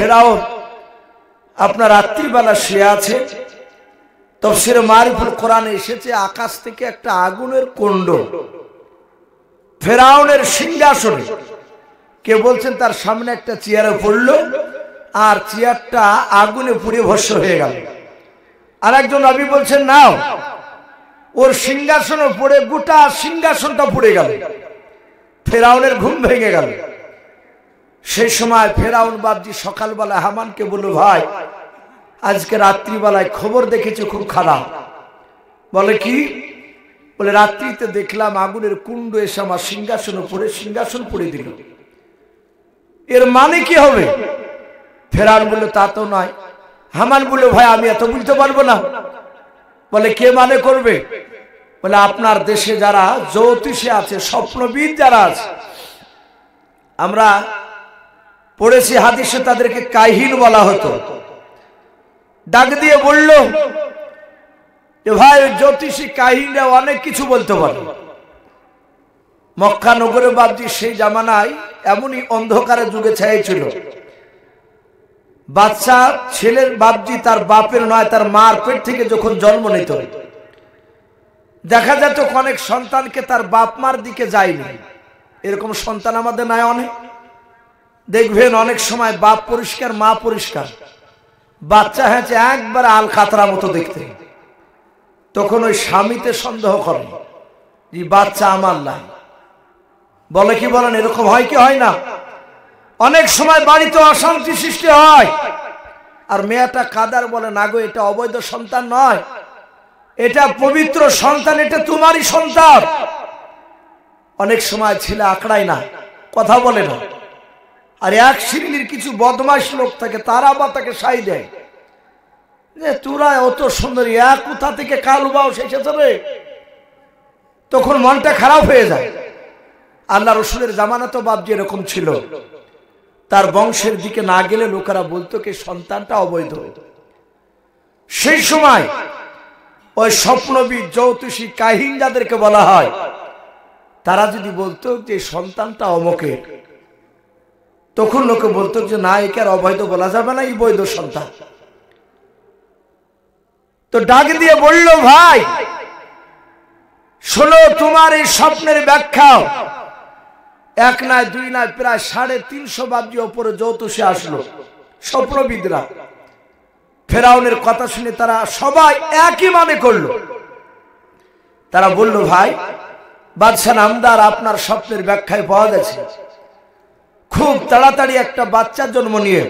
ফেরাউন আপনার রাত্রিবেলা শুয়ে আছে। তাফসীরে মারিফুল কোরআনে এসেছে আকাশ থেকে একটা আগুনের কুণ্ড ফেরাউনের সিংহাসনে, কে বলছেন তার সামনে একটা চেয়ারে পড়লো আর চেয়ারটা আগুনে পুড়ে ভস্ম হয়ে গেল। আর একজন নবী বলছেন নাও, ওর সিংহাসনে পড়ে গোটা সিংহাসনটা পুড়ে গেল। ফেরাউনের ঘুম ভেঙে গেল। সেই সময় ফেরাউন বাপজি সকালবেলা হামানকে বলল, ভাই আজকে রাত্রিবেলায় খবর দেখেছি খুব খারাপ। বলে কি? বলে রাত্রিতে দেখলাম আগুনের কুণ্ড এসে আমার সিংহাসনে পড়ে সিংহাসন পুড়ে দিল। এর মানে কি হবে? ফেরাউন বলল তা তো নয়। হামান বলল ভাই আমি এত বুঝতে পারবো না। বলে কে মানে করবে? বলে আপনার দেশে যারা জ্যোতিষী আছে, স্বপ্নবিদ যারা আছে, আমরা পড়েছি হাদিসে তাদেরকে কাহিন বলা হতো। ডাক দিয়ে বলল যে ভাই জ্যোতিষী কাহিনরা অনেক কিছু বলতে পারে। মক্কা নগরে বাপজি সেই জামানায় এমনই অন্ধকারের যুগে ছাইছিল। বাচ্চা ছেলের বাপজি তার বাপের নয় তার মার পেট থেকে যখন জন্ম নিত, দেখা যেত অনেক সন্তানকে তার বাপ মার দিকে যায়নি। এরকম সন্তান আমাদের নাই অনেক। দেখবেন অনেক সময় বাপ পরিষ্কার মা পরিষ্কার, বাচ্চা হয়েছে একবার আল খাতরা মতো দেখতে। তখন ওই স্বামীতে সন্দেহ করে যে বাচ্চা আমার নাই। বলে কি বলেন? এরকম হয় কি হয় না? অনেক সময় বাড়িতে অশান্তি সৃষ্টি হয় আর মেয়েটা কাদার বলে না গো এটা অবৈধ সন্তান নয়, এটা পবিত্র সন্তান, এটা তোমারই সন্তান। অনেক সময় ছেলে আঁকড়ায় না, কথা বলে না। আর এক শ্রেণীর কিছু বদমাশ লোক থাকে, তারা বা তাকে সাই দেয় যে তোরা অত সুন্দরী, এক কোথা থেকে কাল বাউস এসেছে রে। তখন মনটা খারাপ হয়ে যায়। আল্লাহ রসুলের জামানা তো বাপজি এরকম ছিল। তার বংশের দিকে না গেলে লোকেরা বলতো কি সন্তানটা অবৈধ। সেই সময় ওই স্বপ্নবিদ জ্যোতিষী কাহিন যাদেরকে বলা হয়, তারা যদি বলতো যে সন্তানটা অমুকের, তখন লোকে বলতো যে না একে আর অবৈধ বলা যাবে না, এই বৈধ সন্তান। তো ডাক দিয়ে বলল ভাই শোনো, তোমার এই স্বপ্নের ব্যাখ্যা এক নয় দুই নয় প্রায় 350 বাবজি ওপরে জ্যোতিষী আসলো, স্বপ্নবিদরা। ফেরাউনের কথা শুনে তারা সবাই একই মানে করলো। তারা বলল ভাই বাদশাহ নামদার, আপনার স্বপ্নের ব্যাখ্যায় পাওয়া গেছে খুব তাড়াতাড়ি একটা বাচ্চার জন্ম নিয়ে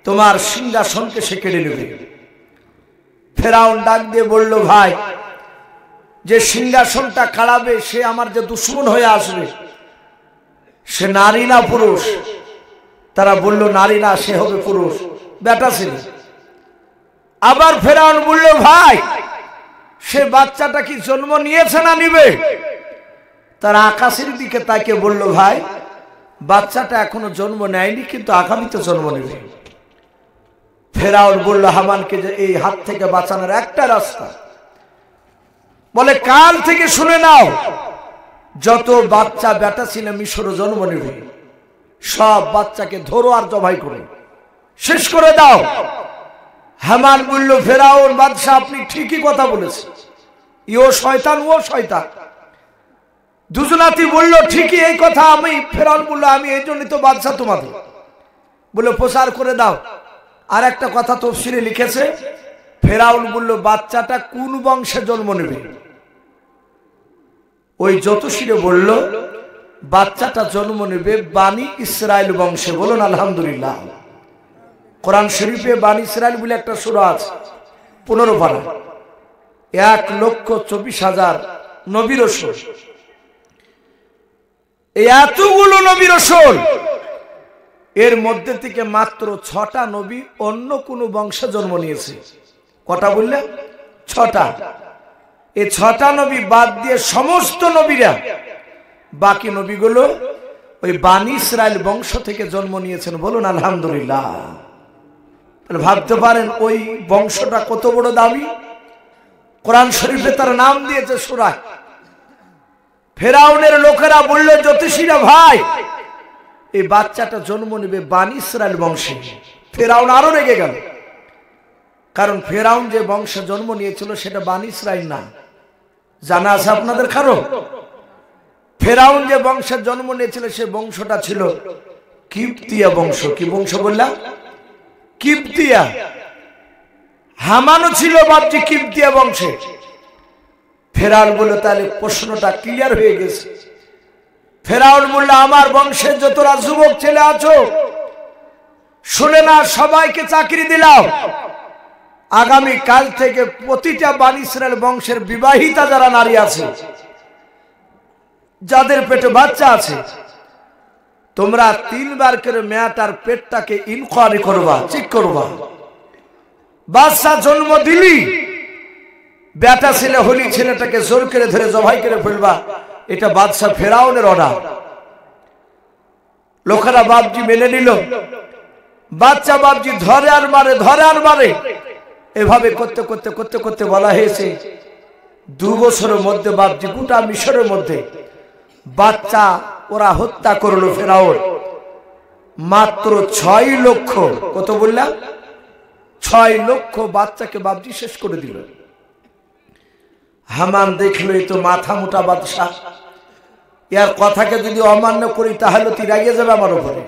তোমার সিংহাসনকে সে কেড়ে নেবে। ফেরাউন ডাক দিয়ে বলল ভাই যে সিংহাসনটা কাড়াবে সে আমার যে দুশ্মন হয়ে আসবে, সে নারী না পুরুষ? তারা বলল নারী না, সে হবে পুরুষ, বেটা ছিল। আবার ফেরাউন বলল ভাই সে বাচ্চাটা কি জন্ম নিয়েছে না নিবে? তারা আকাশের দিকে তাকে বলল ভাই বাচ্চাটা এখনো জন্ম নেয়নি, কিন্তু আগামীতে জন্ম নেবে। ফেরাউন বলল হামানকে যে এই হাত থেকে বাঁচানোর একটা রাস্তা, বলে কাল থেকে শুনে নাও, যত বাচ্চা বেটা ছিল মিশরে জন্ম নেবে সব বাচ্চাকে ধরো আর জবাই করে শেষ করে দাও। হামান বলল ফেরাউন বাদশাহ আপনি ঠিকই কথা বলেছেন, ইও শয়তান ও শয়তান। দুজনাতি বলল ঠিকই এই কথা। আমি ফেরাউন বলল আমি এই জন্যই তো বাদশাহ তোমাদের, বলে প্রচার করে দাও। আর একটা কথা তফসিরে লিখেছে, ফেরাউন বলল বাচ্চাটা কোন বংশে জন্ম নেবে? ওই জ্যোতিষীরে বলল বাচ্চাটা জন্ম নেবে বানি ইসরাইল বংশে। বলুন আলহামদুলিল্লাহ। কোরআন শরীফে বানি ইসরাইল বলে একটা সূরা আছে 15 পারা, 1,24,000 নবী রাসূল। এই এতগুলো নবী রাসূল, এর মধ্যে থেকে মাত্র 6টা নবী অন্য কোন বংশে জন্ম নিয়েছে। কটা বললে? 6টা। এই 6টা নবী বাদ দিয়ে সমস্ত নবীরা, বাকি নবীগুলো ওই বানি ইসরাইল বংশ থেকে জন্ম নিয়েছেন। বলুন আলহামদুলিল্লাহ। তাহলে ভাবতে পারেন ওই বংশটা কত বড় দামি। কোরআন শরীফে তার নাম দিয়েছে সূরা। ফেরাউনের লোকেরা বলল জ্যোতিষীরা ভাই এই বাচ্চাটা জন্ম নেবে বানি ইসরাইল বংশে। ফেরাউন আরো রেগে গেল, কারণ ফেরাউন যে বংশে জন্ম নিয়েছিল সেটা বনি ইসরাইল না। জানা আছে আপনাদের কারো? ফেরাউন যে বংশের জন্ম নিয়েছিল সে বংশটা ছিল কিপ্তিয়া বংশ। কি বংশ বললাম? কিপ্তিয়া। হামানও ছিল বাপজি কিপ্তিয়া বংশে। ফেরাউন বলল তাহলে প্রশ্নটা ক্লিয়ার হয়ে গেছে। ফেরাউন বলল আমার বংশের যতরা যুবক ছেলে আছো শুনে না, সবাইকে চাকরি দিলাম। আগামী কাল থেকে প্রতিটা বনি ইসরাইল বংশের বিবাহিতা যারা নারী আছে, যাদের পেটে বাচ্চা আছে, তোমরা 3 বার করে মেয়েটার পেটটাকে ইনকোয়ারি করবা, চেক করবা। বাচ্চা জন্ম দিলি, বেটা ছেলে হলি ছেলেটাকে জোর করে ধরে জবাই করে ফেলবা। এটা বাদশা ফেরাউনের অর্ডার। লোকেরা বাপজি মেনে নিল। বাচ্চা বাপজি ধরে আর মারে, ধরে আর মারে। এভাবে করতে করতে করতে করতে বলা হয়েছে 2 বছরের মধ্যে বাপজি গোটা মিশরের মধ্যে বাচ্চা ওরা হত্যা করলো ফেরাউন। মাত্র 6 লক্ষ, কত বললাম? 6 লক্ষ বাচ্চাকে বাপজি শেষ করে দিল। হামান দেখলো এই তো মাথা মোটা বাদশা, এর কথাকে যদি অমান্য করি তাহলে তুই রাগিয়ে যাবে আমার উপরে।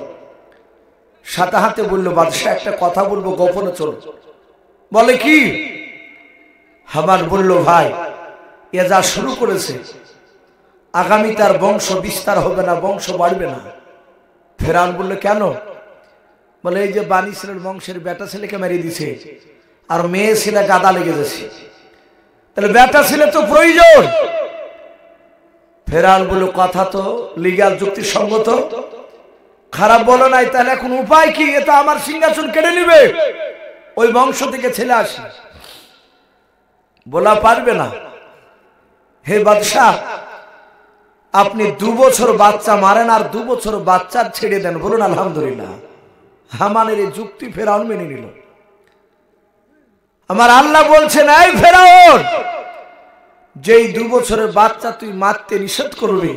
সাথে হাতে বললো বাদশা একটা কথা বলবো, গোপনে চলো। বলে কি? হামান বলল ভাই এ যা শুরু করেছে আগামী তার বংশ বিস্তার হবে না, বংশ বাড়বে না। ফেরাউন বলল কেন? বলে এই যে বনি ইসরাইল বংশের বেটা ছেলেকে মেরে দিছে আর মেয়ে ছেলে গাদা লেগে যাচ্ছে, তাহলে বেটা ছেলে তো প্রয়োজন। ফেরাউন বলল কথা তো লিগ্যাল যুক্তিসঙ্গত, খারাপ বলো নাই, তাহলে এখন উপায় কি? এটা আমার সিংহাসন কেড়ে নিবে, ওই বংশ থেকে ছেলে আসে। বলা পারবে না। হে বাদশাহ আপনি 2 বছর বাচ্চা মারেন আর 2 বছর বাচ্চা ছেড়ে দেন, বলুন আলহামদুলিল্লাহ। হামানের এই যুক্তি ফেরাউন মেনে নিল। আমার আল্লাহ বলছেন এই ফেরাউন, যেই 2 বছরের বাচ্চা তুই মারতে নিষেধ করবি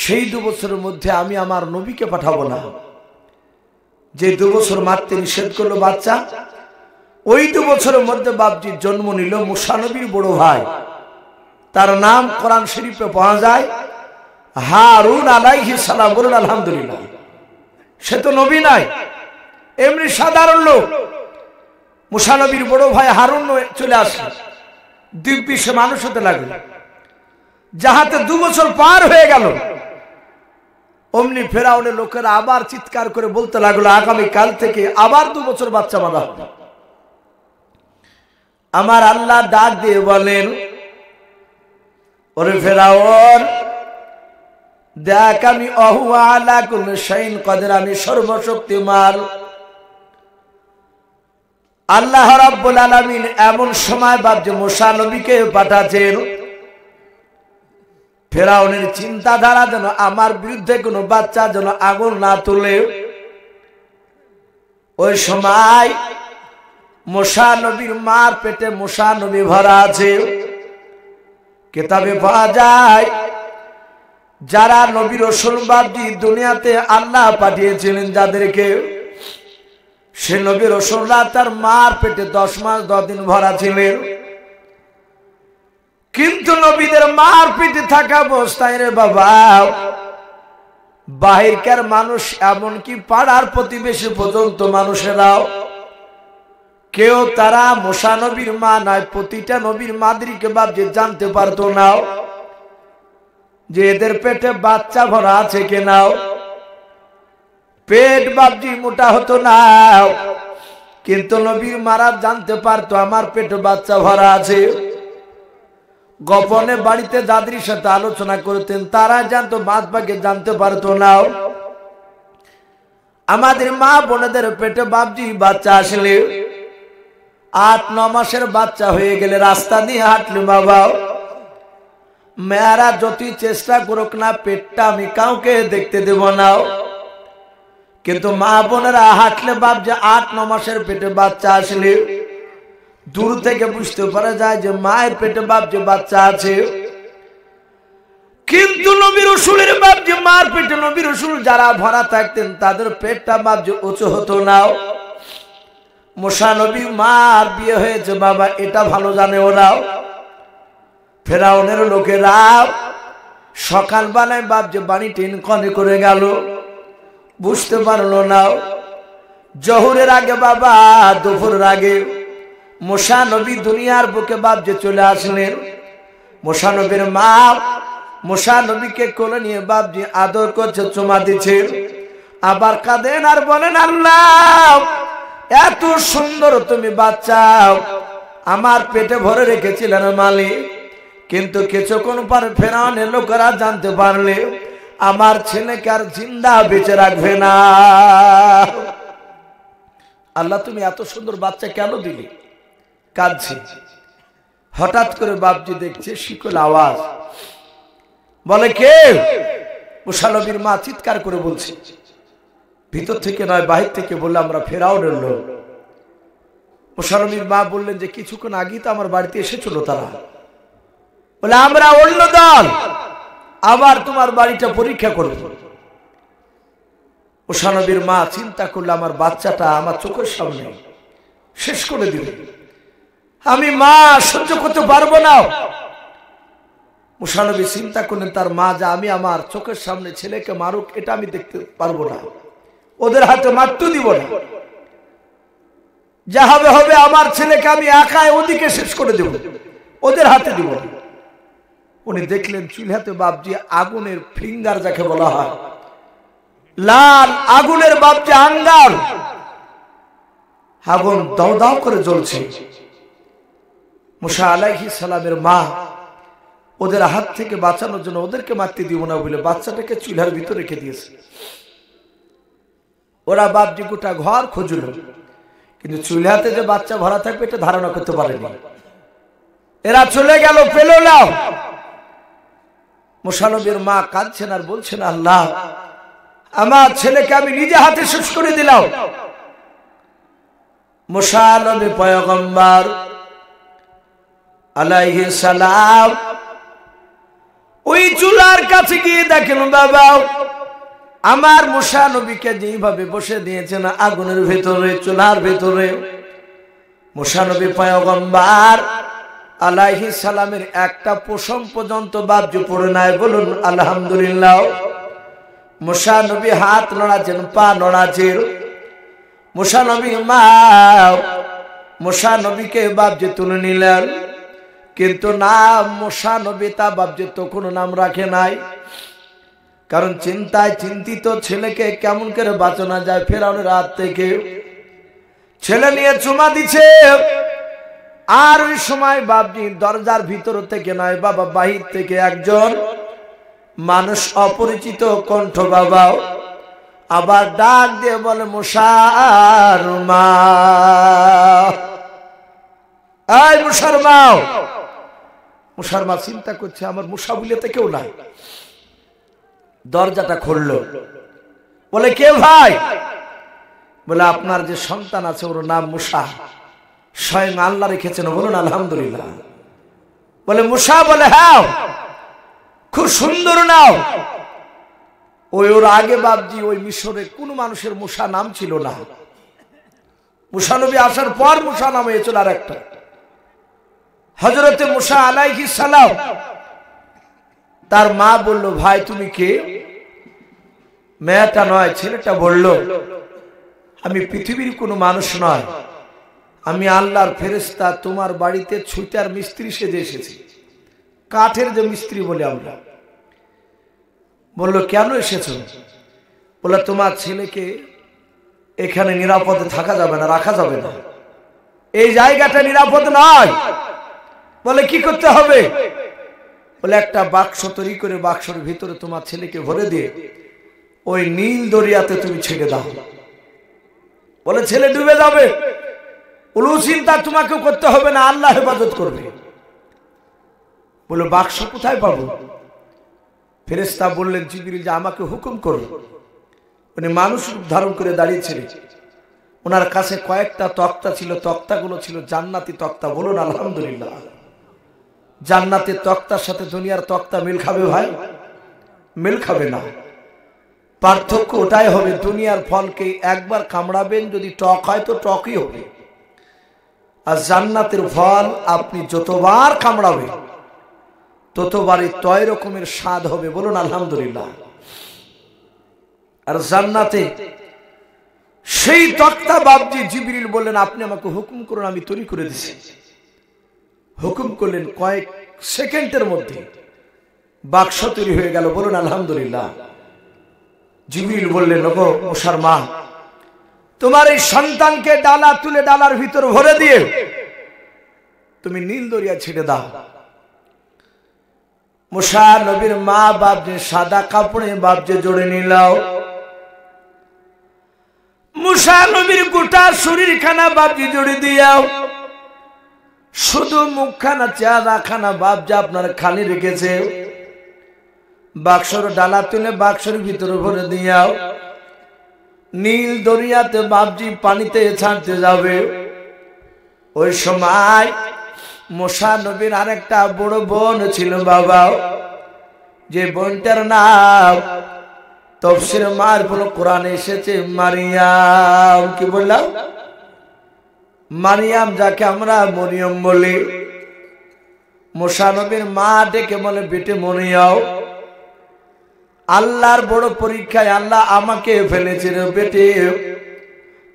সেই 2 বছরের মধ্যে আমি আমার নবীকে পাঠাবো না। যে 2 বছর মারতে নিষেধ করলো বাচ্চা, ওই 2 বছরের মধ্যে বাপজি জন্ম নিল মুসা নবীর বড় ভাই। তার নাম কোরআন শরীফে পাওয়া যায় হারুন আলাইহিস সালাম, বলুন আলহামদুলিল্লাহ। সে তো নবী নাই, এমনি সাধারণ লোক। মুসা নবীর বড় ভাই হারুন চলে আসলো, দিব্যি সে মানুষ হতে লাগলো। যাহাতে 2 বছর পার হয়ে গেল, অমনি ফেরাউনের লোকেরা আবার চিৎকার করে বলতে লাগলো আগামী কাল থেকে আবার 2 বছর বাচ্চা বাঁধা হবে। আমার আল্লাহ ডাক দিয়ে বলেন ওরে ফেরাউন দেখ আমি আহুয়া আলা কুল্লি শাইইন কাদির, আমি সর্বশক্তিমান। আল্লাহ রাব্বুল আলামিন এমন সময় বাপজি মুসা নবীকে পাঠাচ্ছেন ফেরাউনের চিন্তাধারা যেন আমার বিরুদ্ধে কোনো বাচ্চা যেন আগুন না তুলে। ওই সময় মুসা নবীর মার পেটে মুসা নবী ভরা আছে। কিতাবে পাওয়া যায় যারা নবী রাসূল বাপজি দুনিয়াতে আল্লাহ পাঠিয়েছিলেন যাদেরকে, সে নবী রাসূলরা তার মার পেটে 10 মাস 10 দিন ভরা ছিলেন। কিন্তু নবীদের মার পেটে থাকা অবস্থায় রে বাবা বাহিরকার মানুষ এমনকি পাড়ার প্রতিবেশী পর্যন্ত মানুষেরাও কেউ তারা মুসা নবীর মা নয়, প্রতিটা নবীর মাদেরকে বাপজি জানতে পারতো না যে এদের পেটে বাচ্চা ভরা আছে কিনা। পেট বাপজি মোটা হতো না, কিন্তু নবীর মারা জানতে পারতো আমার পেটে বাচ্চা ভরা আছে। গোপনে বাড়িতে দাদির সাথে আলোচনা করতেন, তারা জানতো, বাদ বাকি জানতে পারতো না। আমাদের মা বোনেদের পেটে বাপজি বাচ্চা আসলে 8-9 মাসের বাচ্চা হয়ে গেলে রাস্তা দিয়ে হাঁটলে বাবা মেয়েরা যতই চেষ্টা করুক না পেটটা আমি কাউকে দেখতে দেব না, কিন্তু মা বোনেরা হাঁটলে বাপজি 8-9 মাসের পেটে বাচ্চা আসলে দূর থেকে বুঝতে পারা যায় যে মায়ের পেটে বাপজি বাচ্চা আছে। কিন্তু নবী রাসূলের বাপজি মার পেটে নবী রাসূল যারা ভরা থাকতেন তাদের পেটটা বাপজি উঁচু হতো না। মুসা নবী মার বিয়ে হয়েছে বাবা, এটা ভালো জানে ওরাও। ফেরাউনের লোকেরা সকালবেলায় বাপ যে বাড়ি টিন কনে করে গেল, বুঝতে পারলো না। জহুরের আগে বাবা, দুপুরের আগে মুসা নবী দুনিয়ার বুকে বাপ যে চলে আসলেন। মুসা নবীর মা মুসা নবীকে কোলে নিয়ে বাপ যে আদর করছে, চুমা দিচ্ছে, আবার কাঁদেন আর বলেন, আল্লাহ এত সুন্দর তুমি বাচ্চা আমার পেটে ভরে রেখেছিলেন মালিক, কিন্তু কিছুক্ষণ পরে ফেরাউনের লোকেরা জানতে পারলে আমার ছেলেকে আর জিন্দা বেঁচে রাখবে না। আল্লাহ তুমি এত সুন্দর বাচ্চা কেন দিলে? কাঁদছে। হঠাৎ করে বাপজি দেখছে শিকল আওয়াজ, বলে কে? মুসা নবীর মা চিৎকার করে বলছে, ভিতর থেকে নয় বাহির থেকে বললে আমরা ফেরাউনের লোক। মুসা নবীর মা বললেন যে কিছুক্ষণ আগেই তো আমার বাড়িতে এসেছিল তারা। বলে আমরা অন্য দল, আবার তোমার বাড়িটা পরীক্ষা করব। মুসা নবীর মা চিন্তা করলে আমার বাচ্চাটা আমার চোখের সামনে শেষ করে দিবে, আমি মা সহ্য করতে পারবো না। মুসা নবী চিন্তা করলেন তার মা যা আমি আমার চোখের সামনে ছেলেকে মারুক এটা আমি দেখতে পারবো না, ওদের হাতে মারতে দিব না, যা হবে হবে, আমার ছেলেকে আমি একাই ওদিকে শেষ করে দেব, ওদের হাতে দিব না। উনি দেখলেন চুলহাতে বাপজি আগুনের ফিঙ্গার যাকে বলা হয়, লাল আগুনের বাপজি আঙ্গার, আগুন দাও দাও করে জ্বলছে। মুসা আলাইহিস সালামের মা ওদের হাত থেকে বাঁচানোর জন্য ওদেরকে মারতে দিব না বলে বাচ্চাটাকে চুলার ভিতরে রেখে দিয়েছে। ওরা বাপজি গোটা ঘর খুঁজল, কিন্তু চুলাতে যে বাচ্চা ভরা থাকবে এটা ধারণা করতে পারেনি। এরা চলে গেল, পেল না। মুসা নবীর মা কাঁদছেন আর বলছেন, আল্লাহ আমার ছেলেকে আমি নিজে হাতে শেষ করে দিলাম। মুসা নবী পয়গম্বর আলাইহিস সালাম ওই চুলার কাছে গিয়ে দেখেন বাবা আমার মুসা নবীকে যেভাবে বসে দিয়েছেন আগুনের ভেতরে, চুলার ভেতরে, মুসা নবী পয়গম্বর আলাইহিস সালামের একটা পশম পর্যন্ত বাপজি পড়ে নাই। বলুন আলহামদুলিল্লাহ। মুসা নবী হাত নড়াচ্ছেন, পা নড়াচ্ছেন। মুসা নবী মা মুসা নবীকে বাপজি তুলে নিলেন, কিন্তু নাম মুসা নবী তা বাপজি তো কোনো নাম রাখে নাই, কারণ চিন্তায় চিন্তিত ছেলেকে কেমন করে বাঁচানো যায় ফেরাউনের হাত থেকে। ছেলে নিয়ে চুমা দিচ্ছে, আর ওই সময় বাপজি দরজার ভিতর থেকে নয় বাবা বাহির থেকে একজন মানুষ, অপরিচিত কণ্ঠ বাবা আবার ডাক দিয়ে বলে, মুসার মা, এই মুসার মা। মুসার মা চিন্তা করছে আমার মুসা বলিতে কেউ নাই। দরজাটা খুললো, বলে কে ভাই? বলে আপনার যে সন্তান আছে ওর নাম মুসা, স্বয়ং আল্লাহ রেখেছেন, বলুন আলহামদুলিল্লাহ। বলে মুসা? বলে হ্যাঁ, খুব সুন্দর নাও। ওই ওর আগে বাপজি ওই মিশরে কোন মানুষের মুসা নাম ছিল না। মুসা নবী আসার পর মুসা নাম হয়েছিল আর একটা, হযরতে মুসা আলাইহিস সালাম। তার মা বলল, ভাই তুমি কে? মেয়েটা নয়, ছেলেটা বলল, আমি পৃথিবীর কোনো মানুষ নয়, আমি আল্লাহর ফেরেশতা, তোমার বাড়িতে ছুতার মিস্ত্রি সেজে এসেছি, কাঠের যে মিস্ত্রি বলে আমরা। বলল কেন এসেছো? বলে তোমার ছেলেকে এখানে নিরাপদে থাকা যাবে না, রাখা যাবে না, এই জায়গাটা নিরাপদ নয়। বলে কি করতে হবে? বলে একটা বাক্স তৈরি করে বাক্সের ভিতরে তোমার ছেলেকে ভরে দিয়ে ওই নীল দরিয়াতে তুমি ছেড়ে দাও। বলে ছেলে ডুবে যাবে। বলে চিন্তা তোমাকে করতে হবে না, আল্লাহ হেফাজত করবে। বলে বাক্স কোথায় পাবো? ফেরেশতা বললেন, জিবরিল যে আমাকে হুকুম করো। উনি মানুষ রূপ ধারণ করে দাঁড়িয়েছিলেন, ওনার কাছে কয়েকটা তক্তা ছিল, তক্তাগুলো ছিল জান্নাতি তক্তা। বলুন আলহামদুলিল্লাহ। জান্নাতের তক্তার সাথে দুনিয়ার তক্তা মিল খাবে ভাই? মিল খাবে না। পার্থক্য ওটাই হবে, দুনিয়ার ফলকে একবার কামড়াবেন, যদি টক হয় তো টকই হবে, আর জান্নাতের ফল আপনি যতবার কামড়াবেন ততবারই তয় রকমের স্বাদ হবে, বলুন আলহামদুলিল্লাহ। আর জান্নাতে সেই তক্তা বাবজি জিবরিল বললেন, আপনি আমাকে হুকুম করুন, আমি তৈরি করে দিছি। হুকুম করলেন, কয়েক সেকেন্ডের মধ্যে বাক্স তৈরি হয়ে গেল, বলুন আলহামদুলিল্লাহ। জিবরিল বললেন, ওগো মুসার মা, তোমার এই সন্তানকে ডালা তুলে ডালার ভিতর ভরে দিয়ে তুমি নীল দরিয়া ছেড়ে দাও। মুসা নবীর মা বাবজি সাদা কাপড়ে বাবজি জড়ে নিলাও। মুসা নবীর গোটা শরীর খানা বাবজি জড়ে দিয়াও, শুধু মুখখানা চেহারা খানা বাবজি আপনার খালি রেখেছে। বাক্সর ডালা তুলে বাক্সের ভিতরে ভরে দিয়াও, নীল দরিয়াতে বাবজি পানিতে ছাড়তে যাবে। ওই সময় মুসা নবীর আরেকটা বড় বোন ছিল বাবা, যে বোনটার নাম তাফসীর মারফুল কোরআনে এসেছে মারিয়াম। কি বললাম? মারিয়াম, যাকে আমরা মরিয়ম বলি। মুসা নবীর মা ডেকে বলে, বেটে মরিয়ম, আল্লাহর বড় পরীক্ষায় আল্লাহ আমাকে ফেলেছে রে বেটে।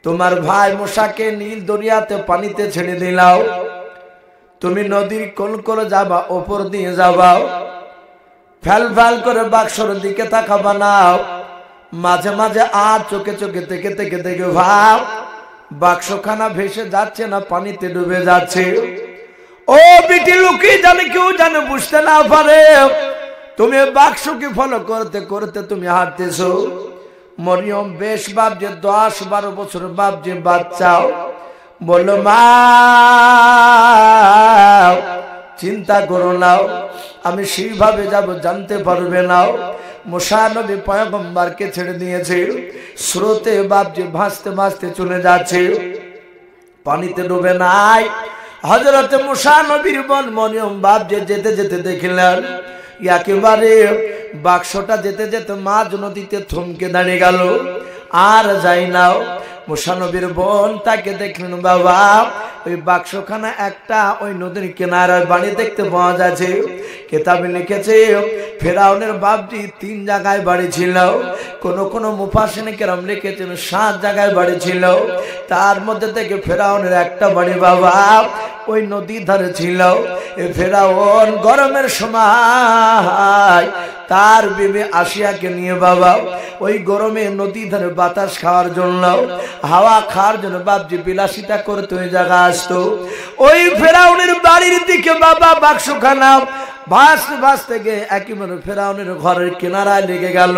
তোমার ভাই মুসাকে নীল দরিয়াতে পানিতে ছেড়ে দিলাও, তুমি নদীর কোল করে যাবা, ওপর দিয়ে যাবা, ফ্যাল ফ্যাল করে বাক্সর দিকে তাকাবা না। মাঝে মাঝে আর চোখে চোখে থেকে থেকে দেখে ভাব বাক্সখানা ভেসে যাচ্ছে না পানিতে ডুবে যাচ্ছে। ও বিটি, লুকিয়ে জানে, কেউ জানে বুঝতে না পারে, তুমি বাক্সকে ফলো করতে করতে তুমি হাঁটতেছো। মরিয়ম বেশ বাপ, যে 10-12 বছর বাপ, যে বাচ্চাও বললো, মা চিন্তা করো না, আমি সেইভাবে যাব, জানতে পারবে না। মুসা নবী পয়গম্বরকে ছেড়ে দিয়েছে, স্রোতে বাপ যে ভাসতে ভাসতে চলে যাচ্ছে, পানিতে ডুবে নাই। হযরত মুসা নবীর বোন মরিয়ম বাপ যে যেতে যেতে দেখলেন একেবারে বাক্সটা যেতে যেতে মাঝ নদীতে থমকে দাঁড়িয়ে গেল, আর যাই না। মুসা নবীর বোন তাকে দেখলেন, বাবা ওই বাক্সখানা একটা ওই নদীর কিনারায় বাড়ি দেখতে পাওয়া যাচ্ছে। কিতাবে লিখেছে ফেরাউনের বাপজি 3 জায়গায় বাড়ি ছিল, কোন কোন মুফাসসিরিন কেরাম লিখেছেন 7 জায়গায় বাড়ি ছিল। তার মধ্যে থেকে ফেরাউনের একটা বাড়ি বাবা ওই নদীর ধারে ছিল। এই ফেরাউন গরমের সময় তার বিবি আসিয়াকে নিয়ে বাবা ওই গরমে নদী ধারে বাতাস খাওয়ার জন্য, হাওয়া খাওয়ার জন্য বাপজি বিলাসিতা করতে ওই জায়গা আসতো। ওই ফেরাউনের বাড়ির দিকে বাবা বাক্সখানা ভাসতে ভাসতে গিয়ে একেবারে ফেরাউনের ঘরের কিনারায় লেগে গেল।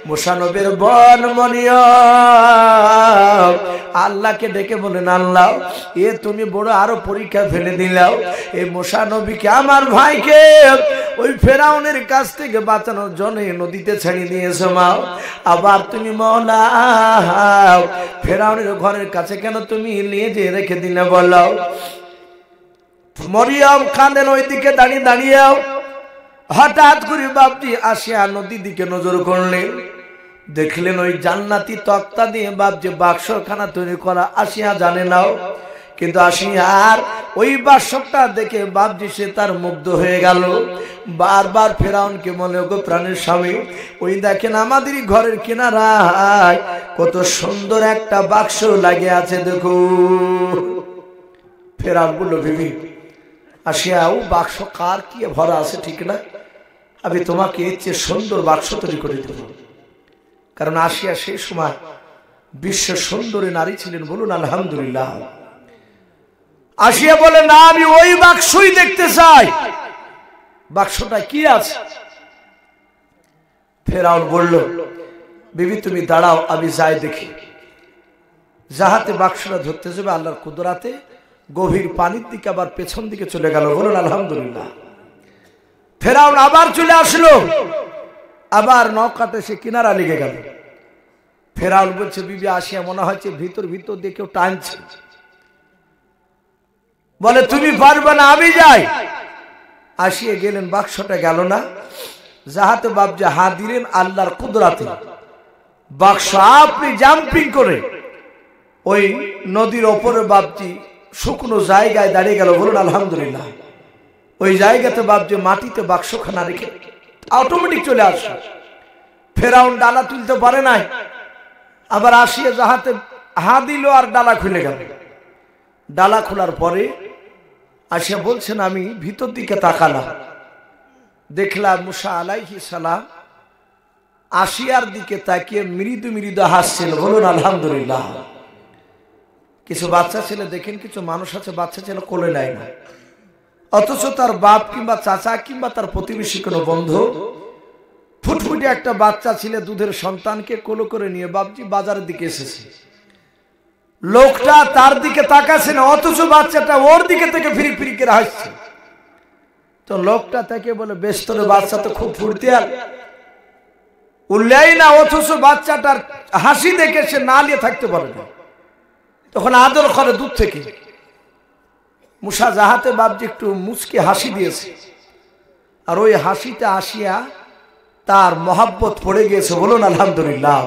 মুসা নবীর বোন মরিয়ম আল্লাহকে ডেকে বলেন, আল্লাহ এ তুমি বড় আরো পরীক্ষা ফেলে দিলাও। এই মুসা নবীকে, আমার ভাইকে ওই ফেরাউনের কাছ থেকে বাঁচানোর জন্য নদীতে ছেড়ে দিয়েছো মা। আবার তুমি মওলা ফেরাউনের ঘরের কাছে কেন তুমি নিয়ে যেয়ে রেখে দিলে বলো? মরিয়ম কাঁদেন ওই দিকে দাঁড়িয়ে দাঁড়িয়ে। হঠাৎ করে বাপজি আসিয়া নদীর দিকে নজর করলেন, দেখলেন ওই জান্নাতি তক্তা দিয়ে বাপজি বাক্সখানা তৈরি করা। আসিয়া জানে নাও, কিন্তু আসিয়ার ওই বাক্সটা দেখে বাপজি সে তার মুগ্ধ হয়ে গেল। বারবার ফেরাউনকে মনে গো প্রাণের স্বামী, ওই দেখেন আমাদের ঘরের কিনারায় কত সুন্দর একটা বাক্স লাগে আছে, দেখো। ফেরাউন বলল, বিবি আসিয়া ও বাক্স কার কি ভরা আছে ঠিক না, আমি তোমাকে এর চেয়ে সুন্দর বাক্স তৈরি করে দেব। কারণ আসিয়া সেই সময় বিশ্ব সুন্দরী নারী ছিলেন, বলুন আলহামদুলিল্লাহ। আসিয়া বলে, না আমি ওই বাক্সই দেখতে চাই, বাক্সটা কি আছে? ফেরাউন বলল, বিবি তুমি দাঁড়াও, আমি যাই দেখি। যাহাতে বাক্সটা ধরতে যাবে আল্লাহর কুদরাতে গভীর পানির দিকে আবার পেছন দিকে চলে গেল, বলুন আলহামদুলিল্লাহ। ফেরাউন আবার চলে আসলো, আবার নৌকাতে সে কিনারা লেগে গেল। ফেরাউন বলছে, বিবি আসিয়া মনে হচ্ছে ভিতর ভিতর দিয়ে কেউ টানছে। বলে, তুমি পারবে না, আমি যাই। আসিয়া গেলেন, বাক্সটা গেল না। যাহাতে বাপজি হাত দিলেন আল্লাহর কুদরাতে, বাক্স আপনি জাম্পিং করে ওই নদীর ওপরে বাপজি শুকনো জায়গায় দাঁড়িয়ে গেল, বলুন আলহামদুলিল্লাহ। ওই জায়গাতে বাপজি মাটিতে বাক্সখানা রেখে অটোমেটিক চলে আসে। ফেরাউন ডালা তুলতে পারে নাই, আবার আসিয়া জাহাতে হা দিল আর ডালা খুলে গেল। ডালা খোলার পরে আসিয়া বলছেন, আমি ভিতর দিকে তাকালাম, দেখলাম মুসা আলাইহিস সালাম আসিয়ার দিকে তাকিয়ে মৃদু মৃদু হাসছিল, বলুন আলহামদুলিল্লাহ। কিছু বাচ্চা ছেলে দেখেন, কিছু মানুষ আছে বাচ্চা ছেলে কোলে নেয় না, অথচ তার বাপ কিংবা চাচা কিংবা তার প্রতিবেশী কোনো বন্ধু ফুটফুটে একটা বাচ্চা ছেলে দুধের সন্তানকে কোলে করে নিয়ে বাপজি বাজারের দিকে এসেছে। লোকটা তার দিকে তাকাচ্ছে না, অথচ বাচ্চাটা ওর দিকে থেকে ফিরি ফিরি করে হাসছে। তো লোকটা তাকে বলে, বেশ তোর বাচ্চা তো খুব ফুর্তিয়াল, উল্লেই না, অথচ বাচ্চাটার হাসি দেখে সে না নিয়ে থাকতে পারে না। তখন আদর করে দূর থেকে। মুসা জাহাতে বাপজি একটু মুচকে হাসি দিয়েছে, আর ওই হাসিতে আসিয়া তার মহাব্বত পড়ে গিয়েছে, বলুন আলহামদুলিল্লাহ।